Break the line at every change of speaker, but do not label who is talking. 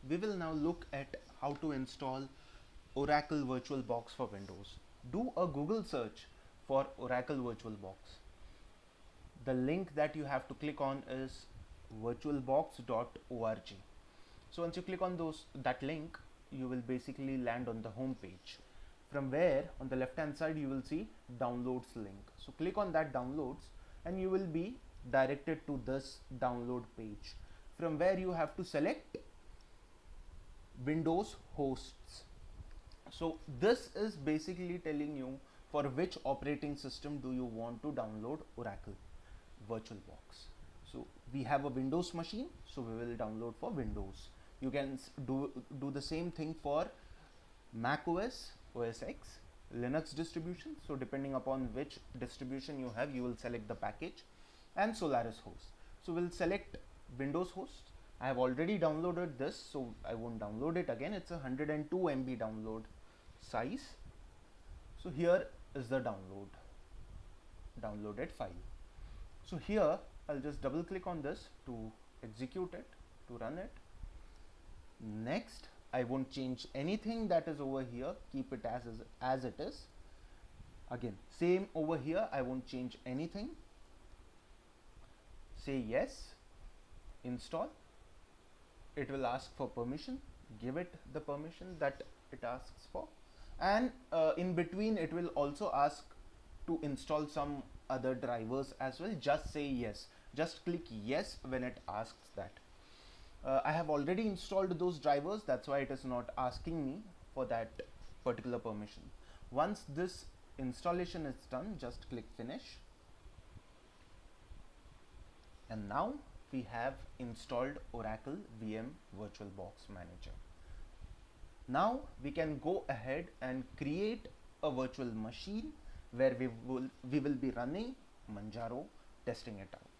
we will now look at how to install Oracle VirtualBox for Windows. Do a Google search for Oracle VirtualBox. The link that you have to click on is virtualbox.org. So once you click on that link, you will basically land on the home page. From where on the left hand side you will see downloads link. So click on that downloads and you will be directed to this download page, from where you have to select Windows hosts. So this is basically telling you for which operating system do you want to download Oracle VirtualBox. So we have a Windows machine, so we will download for Windows. You can do the same thing for Mac OS, OS X, Linux distribution. So depending upon which distribution you have, you will select the package, and Solaris host. So we'll select Windows host. I have already downloaded this, so I won't download it again. It's a 102 MB download size. So here is the downloaded file. So here I'll just double click on this to execute it, to run it. Next, I won't change anything that is over here, keep it as it is. Again, same over here, I won't change anything. Say yes, install. It will ask for permission, give it the permission that it asks for, and in between it will also ask to install some other drivers as well. Just say yes, just click yes when it asks that. I have already installed those drivers, that's why it is not asking me for that particular permission. Once this installation is done, just click finish, and now we have installed Oracle VM VirtualBox Manager. Now we can go ahead and create a virtual machine where we will be running Manjaro, testing it out.